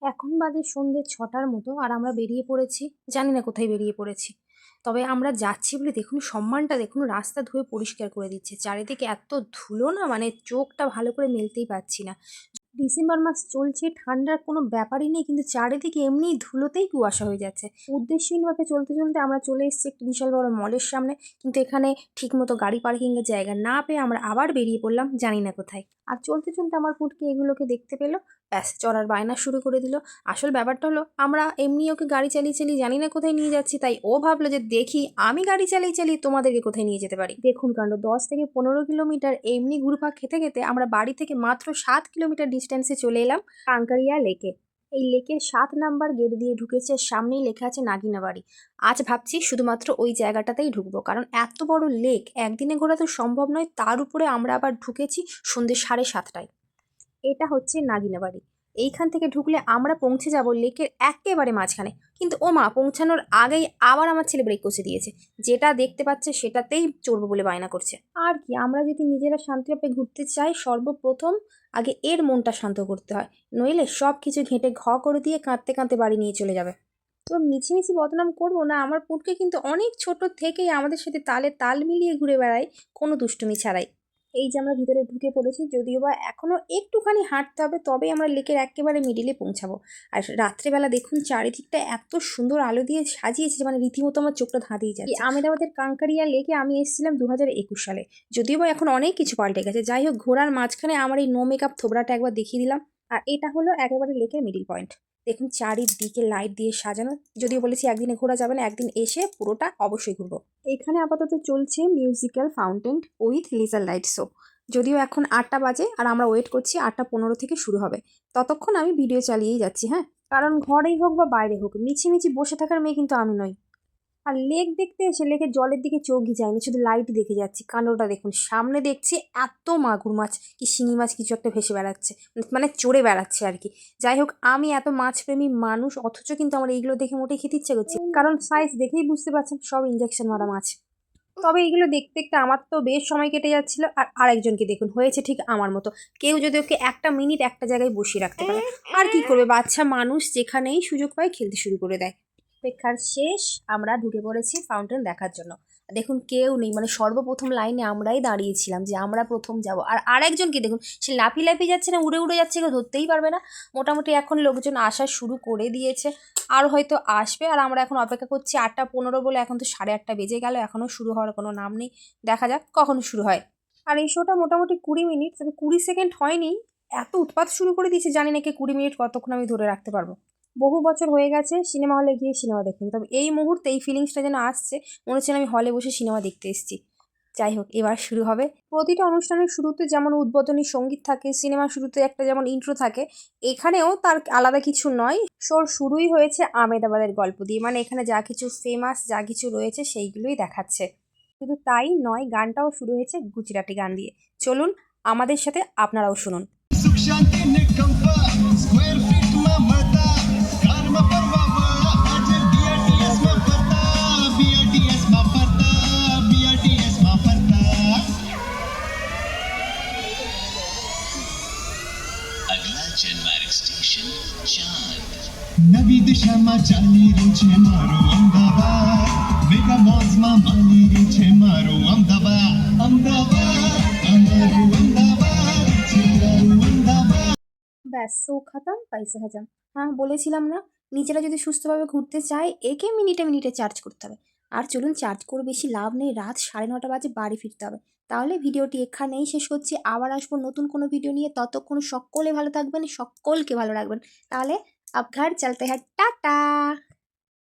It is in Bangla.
এখন বাজে সন্ধ্যে ৬টার মতো আর আমরা বেরিয়ে পড়েছি। জানি না কোথায় বেরিয়ে পড়েছি। তবে আমরা যাচ্ছি বলে দেখুন সম্মানটা দেখুন রাস্তা ধুয়ে পরিষ্কার করে দিচ্ছে। চারিদিকে এত ধুলো না মানে চোখটা ভালো করে মেলতেই পারছি না। ডিসেম্বর মাস চলছে, ঠান্ডার কোনো ব্যাপারই নেই কিন্তু চারিদিকে এমনিই ধুলোতেই কুয়াশা হয়ে যাচ্ছে। উদ্দেশ্যহীনভাবে চলতে চলতে আমরা চলে এসেছি একটি বিশাল বড় মলের সামনে, কিন্তু এখানে ঠিকমতো গাড়ি পার্কিংয়ের জায়গা না পেয়ে আমরা আবার বেরিয়ে পড়লাম জানি না কোথায়। আর চলতে চলতে আমার পুটকি এগুলোকে দেখতে পেলো, ব্যাস চড়ার বায়না শুরু করে দিল। আসল ব্যাপারটা হলো আমরা এমনি ওকে গাড়ি চালিয়ে চালিয়ে জানি না কোথায় নিয়ে যাচ্ছি, তাই ও ভাবলো যে দেখি আমি গাড়ি চালিয়ে চালিয়ে তোমাদেরকে কোথায় নিয়ে যেতে পারি। দেখুন কাণ্ড, 10 থেকে 15 কিলোমিটার এমনি ঘুরপাক খেতে খেতে আমরা বাড়ি থেকে মাত্র 7 কিলোমিটার ডিস্টেন্সে চলে এলাম কাঙ্কারিয়া লেকে। এই লেকের 7 নাম্বার গেট দিয়ে ঢুকেছে, সামনেই লেখা আছে নাগিনা বাড়ি। আজ ভাবছি শুধুমাত্র ওই জায়গাটাতেই ঢুকবো, কারণ এত বড় লেক একদিনে ঘোরা তো সম্ভব নয়, তার উপরে আমরা আবার ঢুকেছি সন্ধ্যে 7:30টায়। এটা হচ্ছে নাগিনা বাড়ি। এইখান থেকে ঢুকলে আমরা পৌঁছে যাব লেকের একেবারে মাঝখানে। কিন্তু ও মা, পৌঁছানোর আগেই আবার আমার ছেলে ব্রেক কষে দিয়েছে। যেটা দেখতে পাচ্ছে সেটাতেই চড়বো বলে বায়না করছে। আর কি, আমরা যদি নিজেরা শান্তিভাবে ঘুরতে চাই সর্বপ্রথম আগে এর মনটা শান্ত করতে হয়, নইলে সব কিছু ঘেঁটে করে দিয়ে কাঁদতে কাঁদতে বাড়ি নিয়ে চলে যাবে। তো মিছিমিছি বদনাম করবো না, আমার পুটকে কিন্তু অনেক ছোট থেকেই আমাদের সাথে তালে তাল মিলিয়ে ঘুরে বেড়ায়, কোনো দুষ্টুমি ছাড়াই। এই যে আমরা ভিতরে ঢুকে পড়েছি, যদিও বা এখনও একটুখানি হাঁটতে হবে, তবেই আমরা লেকের একেবারে মিডিলে পৌঁছাবো। আর রাত্রেবেলা দেখুন চারিদিকটা এত সুন্দর আলো দিয়ে সাজিয়েছে যে মানে রীতিমতো আমার চোখটা ধাঁধিয়ে যাচ্ছে। আমেদাবাদের কাঙ্কারিয়া লেকে আমি এসেছিলাম 2021 সালে, যদিও বা এখন অনেক কিছু পাল্টে গেছে। যাই হোক, ঘোরার মাঝখানে আমার এই নো মেকআপ থোবরাটা একবার দেখিয়ে দিলাম। আর এটা হলো একেবারে লেকের মিডিল পয়েন্ট। দেখুন চারিদিকে লাইট দিয়ে সাজানো। যদিও বলেছি একদিনে ঘোরা যাবে না, একদিন এসে পুরোটা অবশ্যই ঘুরবো। এখানে আপাতত চলছে musical fountain with laser light show. যদিও এখন 8টা বাজে আর আমরা ওয়েট করছি 8টা 15 থেকে শুরু হবে। ততক্ষণ আমি ভিডিও চালিয়েই যাচ্ছি, হ্যাঁ, কারণ ঘরেই হোক বা বাইরে হোক মিছিমিছি বসে থাকার মেয়ে কিন্তু আমি নই। আর লেক দেখতে এসে লেকের জলের দিকে চোখই যায়নি, শুধু লাইট দেখে যাচ্ছি। কাণ্ডটা দেখুন, সামনে দেখছি এত মাগুর মাছ কি শিঙি মাছ কিছু একটা ভেসে বেড়াচ্ছে, মানে চড়ে বেড়াচ্ছে আর কি। যাই হোক, আমি এত মাছপ্রেমী মানুষ, অথচ কিন্তু আমার এইগুলো দেখে মোটেই খেতে ইচ্ছে করছে, কারণ সাইজ দেখেই বুঝতে পারছেন সব ইঞ্জেকশন মারা মাছ। তবে এইগুলো দেখতে দেখতে আমার তো বেশ সময় কেটে যাচ্ছিল। আর আরেকজনকে দেখুন, হয়েছে ঠিক আমার মতো। কেউ যদি ওকে একটা মিনিট একটা জায়গায় বসিয়ে রাখতে পারে, আর কি করবে, বাচ্চা মানুষ যেখানেই সুযোগ পায় খেলতে শুরু করে দেয়। অপেক্ষার শেষ, আমরা ঢুকে পড়েছি ফাউন্টেন দেখার জন্য। দেখুন কেউ নেই, মানে সর্বপ্রথম লাইনে আমরাই দাঁড়িয়েছিলাম যে আমরা প্রথম যাব। আর আরেকজনকে দেখুন, সে লাফিয়ে লাফিয়ে যাচ্ছে না উড়ে উড়ে যাচ্ছে, কেউ ধরতেই পারবে না। মোটামুটি এখন লোকজন আসা শুরু করে দিয়েছে, আর হয়তো আসবে। আর আমরা এখন অপেক্ষা করছি 8টা 15 বলে, এখন তো 8:30 বেজে গেল, এখনও শুরু হওয়ার কোনো নাম নেই। দেখা যাক কখন শুরু হয়। আর এই শোটা মোটামুটি 20 মিনিট, তবে 20 সেকেন্ড হয়নি, এত উৎপাত শুরু করে দিয়েছে। জানি না কি 20 মিনিট কতক্ষণ আমি ধরে রাখতে পারবো। বহু বছর হয়ে গেছে সিনেমা হলে গিয়ে সিনেমা দেখিনি, তবে এই মুহূর্তে এই ফিলিংসটা যেন আসছে, মনে হচ্ছে আমি হলে বসে সিনেমা দেখতে এসেছি। যাই হোক, এবার শুরু হবে। প্রতিটা অনুষ্ঠানের শুরুতে যেমন উদ্বোধনী সঙ্গীত থাকে, সিনেমা শুরুতে একটা যেমন ইন্ট্রো থাকে, এখানেও তার আলাদা কিছু নয়। শোর শুরুই হয়েছে আমেদাবাদের গল্প দিয়ে, মানে এখানে যা কিছু ফেমাস যা কিছু রয়েছে সেইগুলোই দেখাচ্ছে। শুধু তাই নয়, গানটাও শুরু হয়েছে গুজরাটি গান দিয়ে। চলুন আমাদের সাথে আপনারাও শুনুন। स्टेशन चांद नवी दिशा में चाली रू छे मारो अमदावाद मेगा मॉल्स में माली रू छे मारो अमदावाद अमदावाद अमरू अमदावाद चिल्लारू अमदावाद। ব্যাস, শো খতম, পয়সা হাজাম। হ্যাঁ, বলেছিলাম না, নিজেরা যদি সুস্থভাবে ঘুরতে চাই একে মিনিটে মিনিটে চার্জ করতে হবে। আর চলুন, চার্জ করে বেশি লাভ নেই, রাত 9:30 বাজে বাড়ি ফিরতে হবে। তাহলে ভিডিওটি এখানেই শেষ করছি, আবার আসবো নতুন কোনো ভিডিও নিয়ে। ততক্ষণ সকলে ভালো থাকবেন, সকলকে ভালো রাখবেন। তাহলে আব ঘর চলতে হ্যাঁ, টাটা।